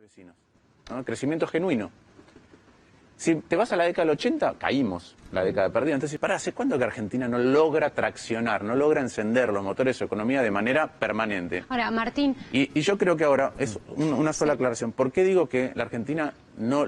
vecinos, ¿no? Crecimiento genuino. Si te vas a la década del 80, caímos, la década perdida. Entonces, ¿hace cuánto que Argentina no logra traccionar, no logra encender los motores de su economía de manera permanente? Ahora, Martín... Y yo creo que ahora, es una sola aclaración. ¿Por qué digo que la Argentina,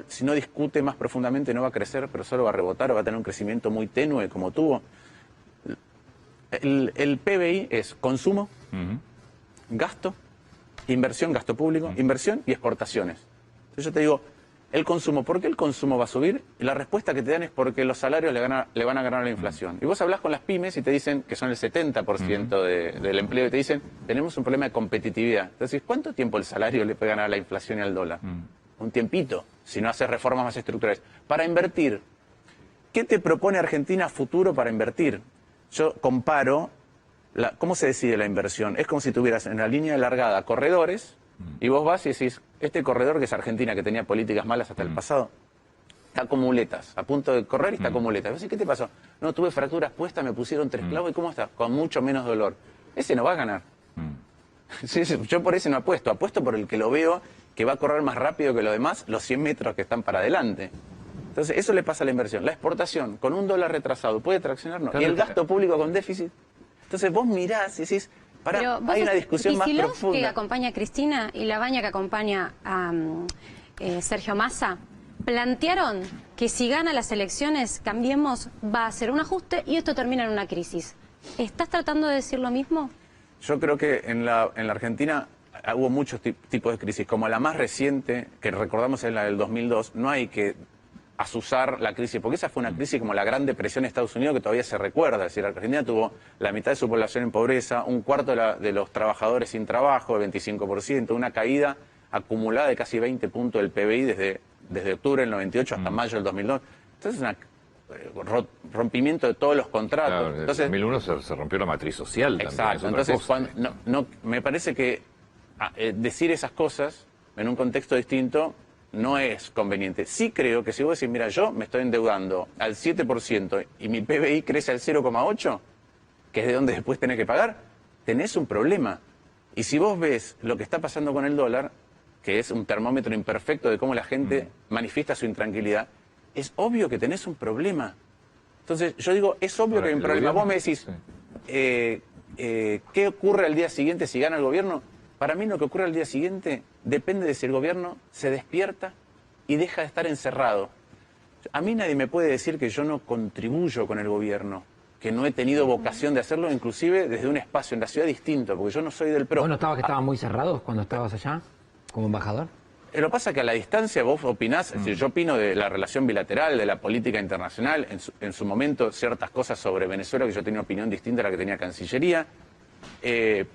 si no discute más profundamente, no va a crecer, pero solo va a rebotar o va a tener un crecimiento muy tenue como tuvo? El PBI es consumo, gasto, inversión, gasto público, inversión y exportaciones. Entonces yo te digo, el consumo, ¿por qué el consumo va a subir? Y la respuesta que te dan es porque los salarios le van a ganar a la inflación. Y vos hablas con las pymes y te dicen que son el 70% del empleo y te dicen, tenemos un problema de competitividad. Entonces, ¿cuánto tiempo el salario le puede ganar a la inflación y al dólar? Un tiempito, si no haces reformas más estructurales. Para invertir, ¿qué te propone Argentina futuro para invertir? Yo comparo, ¿cómo se decide la inversión? Es como si tuvieras en la línea de largada corredores y vos vas y decís, este corredor que es Argentina, que tenía políticas malas hasta el pasado, está con muletas, a punto de correr y está con muletas. Vos decís, ¿qué te pasó? No, tuve fracturas puestas, me pusieron 3 clavos, ¿y cómo está? Con mucho menos dolor. Ese no va a ganar. Sí, yo por ese no apuesto por el que lo veo, que va a correr más rápido que los demás, los 100 metros que están para adelante. Entonces, eso le pasa a la inversión. La exportación, con un dólar retrasado, ¿puede traccionar? No. Y el gasto público con déficit. Entonces, vos mirás y decís, hay una discusión más profunda. Que acompaña a Cristina y Labaña que acompaña a Sergio Massa, plantearon que si gana las elecciones, Cambiemos va a hacer un ajuste y esto termina en una crisis. ¿Estás tratando de decir lo mismo? Yo creo que en la Argentina hubo muchos tipos de crisis. Como la más reciente, que recordamos es la del 2002, no hay que azuzar la crisis, porque esa fue una crisis como la Gran Depresión de Estados Unidos que todavía se recuerda. Es decir, Argentina tuvo la mitad de su población en pobreza, un cuarto de los trabajadores sin trabajo, el 25%, una caída acumulada de casi 20 puntos del PBI desde octubre del 98 hasta mayo del 2002. Entonces, rompimiento de todos los contratos. Claro, en 2001 se rompió la matriz social. Exacto. Entonces, me parece que decir esas cosas en un contexto distinto no es conveniente. Sí creo que si vos decís, mira, yo me estoy endeudando al 7% y mi PBI crece al 0,8%, que es de donde después tenés que pagar, tenés un problema. Y si vos ves lo que está pasando con el dólar, que es un termómetro imperfecto de cómo la gente manifiesta su intranquilidad, es obvio que tenés un problema. Entonces, yo digo, es obvio que hay un problema. Vos me decís, ¿qué ocurre al día siguiente si gana el gobierno? Para mí lo que ocurre al día siguiente depende de si el gobierno se despierta y deja de estar encerrado. A mí nadie me puede decir que yo no contribuyo con el gobierno, que no he tenido vocación de hacerlo, inclusive desde un espacio en la ciudad distinto, porque yo no soy del PRO. ¿Vos no estabas que estaban muy cerrados cuando estabas allá, como embajador? Lo que pasa es que a la distancia vos opinás, es decir, yo opino de la relación bilateral, de la política internacional, en su momento ciertas cosas sobre Venezuela que yo tenía una opinión distinta a la que tenía Cancillería.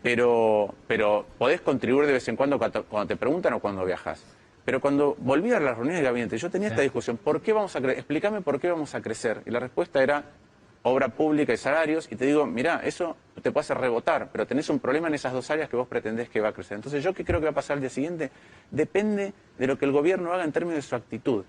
Pero podés contribuir de vez en cuando te preguntan o cuando viajas. Pero cuando volví a las reuniones de gabinete, yo tenía esta discusión, explícame por qué vamos a crecer. Y la respuesta era obra pública y salarios. Y te digo, mirá, eso te puede hacer rebotar, pero tenés un problema en esas dos áreas que vos pretendés que va a crecer. Entonces, ¿yo qué creo que va a pasar al día siguiente? Depende de lo que el gobierno haga en términos de su actitud.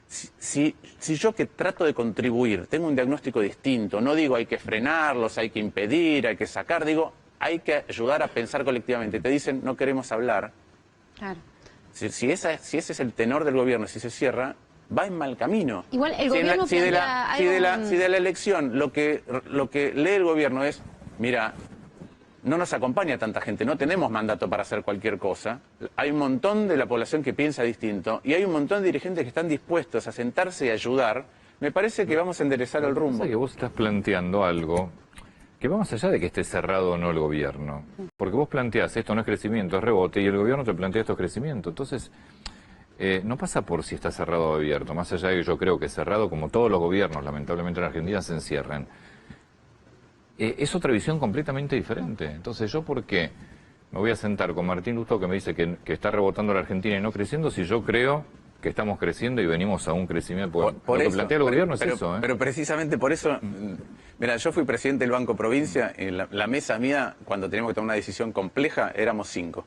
Si yo que trato de contribuir tengo un diagnóstico distinto, no digo hay que frenarlos, hay que impedir, hay que sacar, digo, hay que ayudar a pensar colectivamente. Te dicen, no queremos hablar. Claro. Si ese es el tenor del gobierno, si se cierra, va en mal camino. Igual el gobierno si de la elección lo que lee el gobierno es, mira, no nos acompaña tanta gente, no tenemos mandato para hacer cualquier cosa, hay un montón de la población que piensa distinto y hay un montón de dirigentes que están dispuestos a sentarse y ayudar, me parece que vamos a enderezar el rumbo. Que vos estás planteando algo que va más allá de que esté cerrado o no el gobierno. Porque vos planteás, esto no es crecimiento, es rebote, y el gobierno te plantea esto es crecimiento. Entonces, no pasa por si está cerrado o abierto, más allá de que yo creo que cerrado, como todos los gobiernos, lamentablemente en Argentina, se encierran. Es otra visión completamente diferente. Entonces, ¿yo por qué me voy a sentar con Martín Lustó, que me dice que está rebotando la Argentina y no creciendo, si yo creo que estamos creciendo y venimos a un crecimiento? Lo que plantea el gobierno es eso. Pero precisamente por eso, mira, yo fui presidente del Banco Provincia, en la mesa mía, cuando teníamos que tomar una decisión compleja, éramos 5.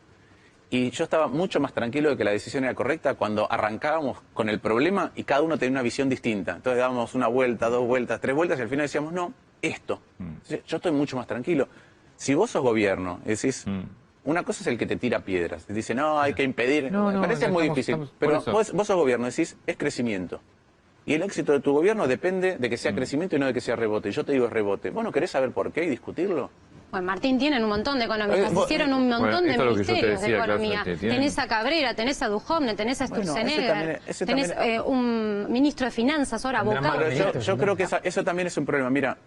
Y yo estaba mucho más tranquilo de que la decisión era correcta cuando arrancábamos con el problema y cada uno tenía una visión distinta. Entonces dábamos una vuelta, 2 vueltas, 3 vueltas y al final decíamos, no, esto. Yo estoy mucho más tranquilo. Si vos sos gobierno y decís, una cosa es el que te tira piedras. Te dice, no, hay que impedir. No, Me parece muy difícil. Pero vos sos gobierno, decís, es crecimiento. Y el éxito de tu gobierno depende de que sea crecimiento y no de que sea rebote. Y yo te digo es rebote. ¿Vos no querés saber por qué y discutirlo? Bueno, Martín, tienen un montón de economistas, hicieron un montón de ministerios de economía. Tenés a Cabrera, tenés a Duhovne, tenés a Sturzenegger, tenés un ministro de finanzas, ahora abogado. Yo creo que eso también es un problema. Mira,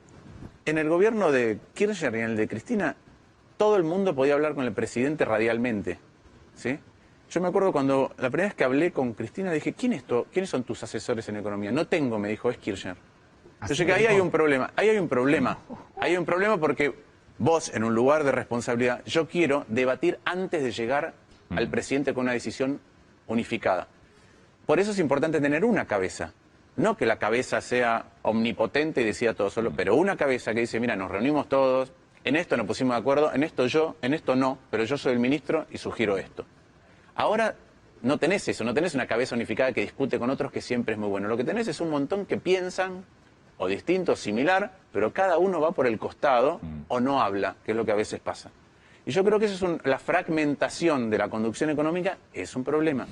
en el gobierno de Kirchner y en el de Cristina, todo el mundo podía hablar con el presidente radialmente, ¿sí? Yo me acuerdo cuando la primera vez que hablé con Cristina, dije, ¿quiénes son tus asesores en economía? No tengo, me dijo, es Kirchner. Entonces que ahí hay un problema, hay un problema porque vos, en un lugar de responsabilidad, yo quiero debatir antes de llegar al presidente con una decisión unificada. Por eso es importante tener una cabeza. No que la cabeza sea omnipotente y decida todo solo, pero una cabeza que dice, mira, nos reunimos todos, en esto nos pusimos de acuerdo, en esto yo, en esto no, pero yo soy el ministro y sugiero esto. Ahora no tenés eso, no tenés una cabeza unificada que discute con otros, que siempre es muy bueno. Lo que tenés es un montón que piensan, o distinto, similar, pero cada uno va por el costado o no habla, que es lo que a veces pasa. Y yo creo que eso es la fragmentación de la conducción económica es un problema.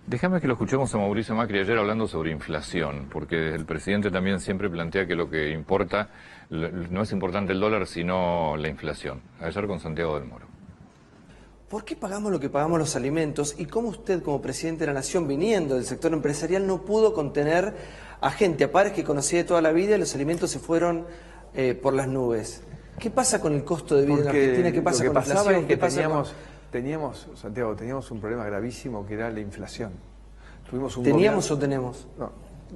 Déjame que lo escuchemos a Mauricio Macri ayer hablando sobre inflación, porque el presidente también siempre plantea que lo que importa, no es importante el dólar, sino la inflación. Ayer con Santiago del Moro. ¿Por qué pagamos lo que pagamos los alimentos? ¿Y cómo usted, como presidente de la Nación, viniendo del sector empresarial, no pudo contener a gente, a pares que conocía de toda la vida y los alimentos se fueron por las nubes? ¿Qué pasa con el costo de vida en Argentina? ¿Qué pasa con la inflación? ¿Qué pasa Santiago, teníamos un problema gravísimo que era la inflación. ¿Teníamos o tenemos? No,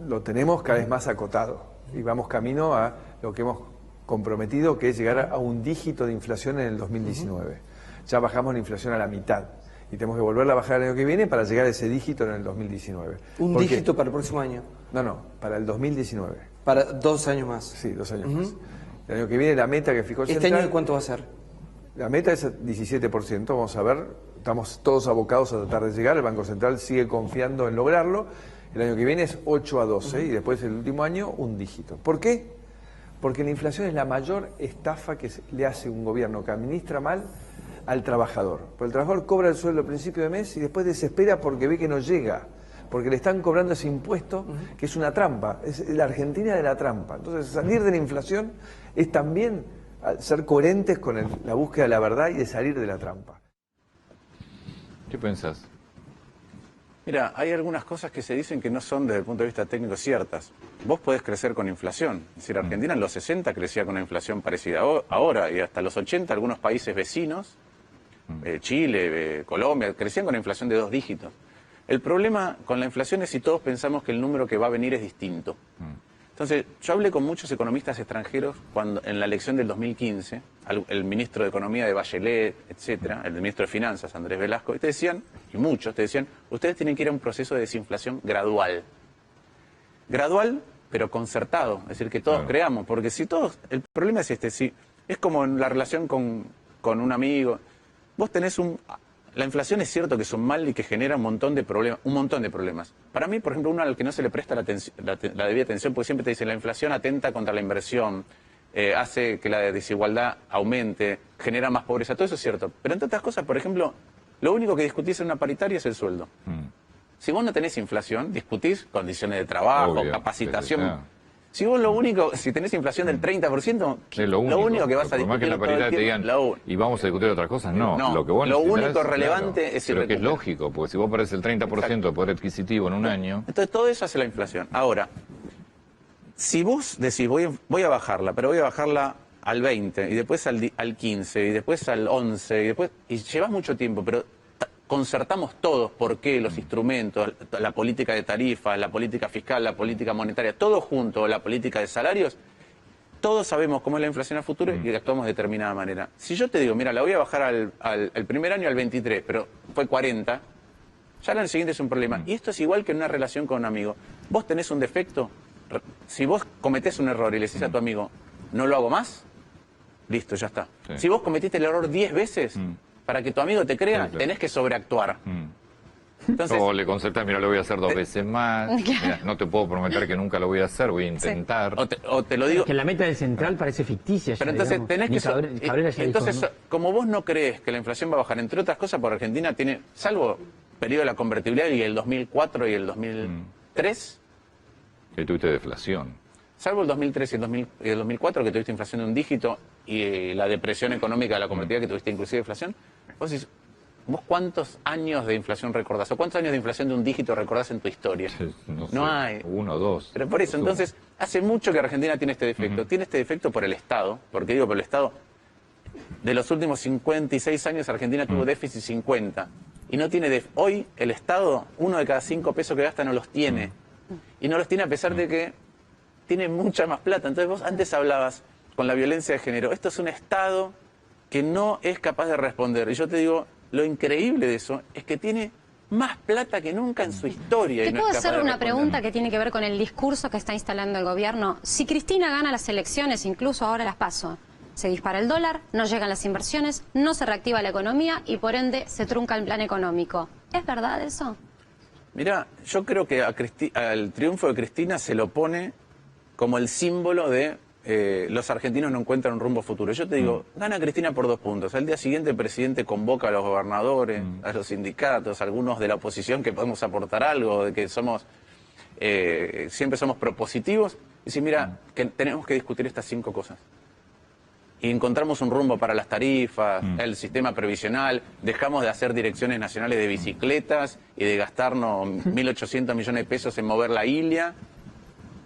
lo tenemos cada vez más acotado y vamos camino a lo que hemos comprometido, que es llegar a un dígito de inflación en el 2019. Ya bajamos la inflación a la mitad y tenemos que volverla a bajar el año que viene para llegar a ese dígito en el 2019. ¿Un dígito para el próximo año? No, para el 2019. ¿Para 2 años más? Sí, 2 años más. El año que viene la meta que fijó el Central... ¿Este año cuánto va a ser? La meta es 17%, vamos a ver, estamos todos abocados a tratar de llegar, el Banco Central sigue confiando en lograrlo, el año que viene es 8 a 12 y después el último año un dígito. ¿Por qué? Porque la inflación es la mayor estafa que le hace un gobierno que administra mal al trabajador. Porque el trabajador cobra el sueldo al principio de mes y después desespera porque ve que no llega, porque le están cobrando ese impuesto que es una trampa, es la Argentina de la trampa. Entonces salir de la inflación es también ser coherentes con la búsqueda de la verdad y de salir de la trampa. ¿Qué pensás? Mira, hay algunas cosas que se dicen que no son desde el punto de vista técnico ciertas. Vos podés crecer con inflación. Es decir, Argentina en los 60 crecía con una inflación parecida ahora y hasta los 80 algunos países vecinos, Chile, Colombia, crecían con una inflación de 2 dígitos. El problema con la inflación es si todos pensamos que el número que va a venir es distinto. Entonces, yo hablé con muchos economistas extranjeros cuando en la elección del 2015, el ministro de Economía de Bachelet, etcétera, el ministro de Finanzas, Andrés Velasco, y te decían, y muchos te decían, ustedes tienen que ir a un proceso de desinflación gradual. Gradual, pero concertado, es decir, que todos creamos, porque si todos, el problema es si es como en la relación con un amigo, vos tenés la inflación es cierto que son mal y que genera un montón de problemas. Para mí, por ejemplo, uno al que no se le presta la debida atención, porque siempre te dicen la inflación atenta contra la inversión, hace que la desigualdad aumente, genera más pobreza, todo eso es cierto. Pero entre otras cosas, por ejemplo, lo único que discutís en una paritaria es el sueldo. Si vos no tenés inflación, discutís condiciones de trabajo, capacitación. Si vos si tenés inflación del 30%, lo único que vas a discutir más que en la paridad te digan, y vamos a discutir otras cosas, no. Lo único relevante es pero que es lógico, porque si vos perdés el 30% de poder adquisitivo en un año... Entonces todo eso hace la inflación. Ahora, si vos decís, voy a bajarla, pero voy a bajarla al 20, y después al 15, y después al 11, y llevas mucho tiempo, pero concertamos todos por qué, los instrumentos, la política de tarifas, la política fiscal, la política monetaria, todo junto, la política de salarios, todos sabemos cómo es la inflación a futuro y actuamos de determinada manera. Si yo te digo, mira, la voy a bajar el primer año al 23, pero fue 40, ya el año siguiente es un problema. Y esto es igual que en una relación con un amigo. Vos tenés un defecto, si vos cometés un error y le decís a tu amigo, no lo hago más, listo, ya está. Sí. Si vos cometiste el error 10 veces... Para que tu amigo te crea, tenés que sobreactuar. Entonces, O le concertás, mira, lo voy a hacer 2 veces más. Mirá, no te puedo prometer que nunca lo voy a hacer, voy a intentar. o te lo digo... Que la meta del central parece ficticia. Pero ya, entonces digamos. tenés Ni que... Cabrera ya entonces, dijo, ¿no? como vos no crees que la inflación va a bajar, entre otras cosas, porque Argentina tiene, salvo el periodo de la convertibilidad y el 2004 y el 2003... Que tuviste deflación. Salvo el 2003 y el 2004, que tuviste inflación de un dígito, y la depresión económica de la convertibilidad, que tuviste inclusive inflación, ¿vos cuántos años de inflación recordás? ¿O cuántos años de inflación de un dígito recordás en tu historia? No sé, hay. 1 o 2. Pero por eso, entonces, hace mucho que Argentina tiene este defecto. Tiene este defecto por el Estado, porque digo por el Estado, de los últimos 56 años Argentina tuvo déficit 50. Y no tiene hoy el Estado, 1 de cada 5 pesos que gasta no los tiene. Y no los tiene a pesar de que tiene mucha más plata. Entonces vos antes hablabas con la violencia de género. Esto es un Estado que no es capaz de responder. Y yo te digo, lo increíble de eso es que tiene más plata que nunca en su historia. ¿Te y no puedo es capaz hacer de una responder. pregunta que tiene que ver con el discurso que está instalando el gobierno? Si Cristina gana las elecciones, incluso ahora las PASO, se dispara el dólar, no llegan las inversiones, no se reactiva la economía y por ende se trunca el plan económico. ¿Es verdad eso? Mirá, yo creo que al triunfo de Cristina se lo pone como el símbolo de los argentinos no encuentran un rumbo futuro. Yo te digo, gana Cristina por 2 puntos. Al día siguiente el presidente convoca a los gobernadores, a los sindicatos, a algunos de la oposición que podemos aportar algo, de que somos siempre somos propositivos. Y dice, mira, que tenemos que discutir estas 5 cosas. Y encontramos un rumbo para las tarifas, el sistema previsional, dejamos de hacer direcciones nacionales de bicicletas y de gastarnos 1.800 millones de pesos en mover la Ilia.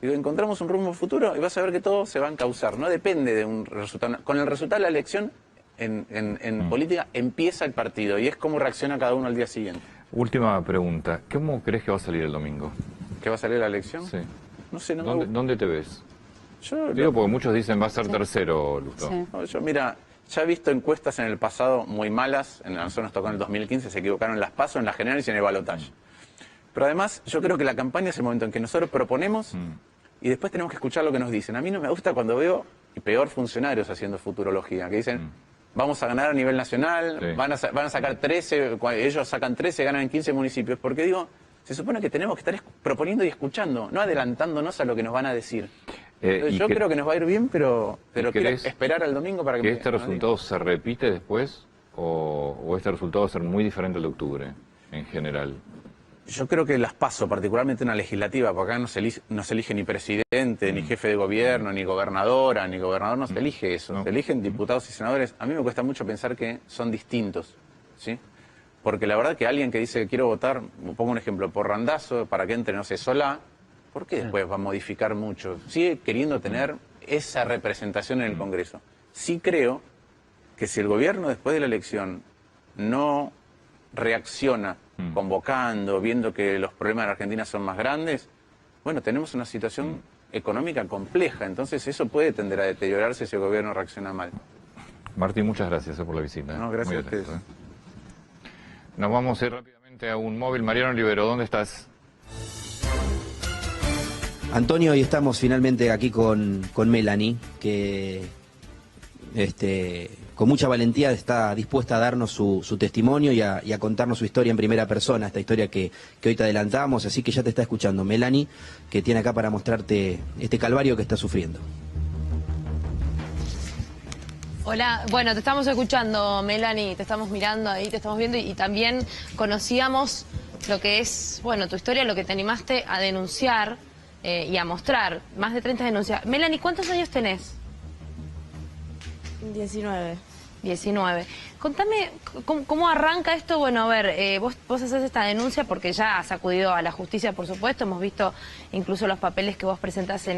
Digo, encontramos un rumbo futuro y vas a ver que todo se va a encauzar. No depende de un resultado. Con el resultado de la elección en política empieza el partido y es cómo reacciona cada uno al día siguiente. Última pregunta. ¿Cómo crees que va a salir el domingo? ¿Qué va a salir la elección? Sí. No sé, no ¿Dónde te ves? Yo, Digo, porque muchos dicen va a ser tercero, Lustó. Sí. no, yo, mira, ya he visto encuestas en el pasado muy malas. A nosotros nos tocó en el 2015, se equivocaron en las PASO, en las generales y en el balotaje. Pero además, yo creo que la campaña es el momento en que nosotros proponemos y después tenemos que escuchar lo que nos dicen. A mí no me gusta cuando veo, y peor, funcionarios haciendo futurología, que dicen, vamos a ganar a nivel nacional, Sí. van a sacar 13, ellos sacan 13, ganan en 15 municipios. Porque digo, se supone que tenemos que estar proponiendo y escuchando, no adelantándonos a lo que nos van a decir. Entonces, yo creo que nos va a ir bien, pero quiero esperar al domingo para que este resultado se repite después o este resultado va a ser muy diferente al de octubre en general. Yo creo que las PASO, particularmente una legislativa, porque acá no se elige ni presidente, ni jefe de gobierno, ni gobernadora, ni gobernador, no se elige eso. Se eligen diputados y senadores. A mí me cuesta mucho pensar que son distintos, ¿sí? Porque la verdad que alguien que dice que quiero votar, pongo un ejemplo, por Randazzo, para que entre, no sé, Solá, ¿por qué después va a modificar mucho? Sigue queriendo tener esa representación en el Congreso. Sí creo que si el gobierno después de la elección no reacciona convocando, viendo que los problemas de Argentina son más grandes, bueno, tenemos una situación económica compleja, entonces eso puede tender a deteriorarse si el gobierno reacciona mal. Martín, muchas gracias por la visita. No, gracias Muy a ustedes. atento, Nos vamos a ir rápidamente a un móvil. Mariano Olivero, ¿dónde estás? Antonio, hoy estamos finalmente aquí con Melanie, que con mucha valentía está dispuesta a darnos su testimonio y a contarnos su historia en primera persona, esta historia que hoy te adelantamos, así que ya te está escuchando Melanie, que tiene acá para mostrarte este calvario que está sufriendo. Hola, bueno, te estamos escuchando, Melanie, te estamos mirando ahí, te estamos viendo y también conocíamos lo que es, bueno, tu historia, lo que te animaste a denunciar y a mostrar, más de 30 denuncias. Melanie, ¿cuántos años tenés? 19. 19. Contame, ¿cómo arranca esto? Bueno, a ver, vos haces esta denuncia porque ya has acudido a la justicia, por supuesto, hemos visto incluso los papeles que vos presentás en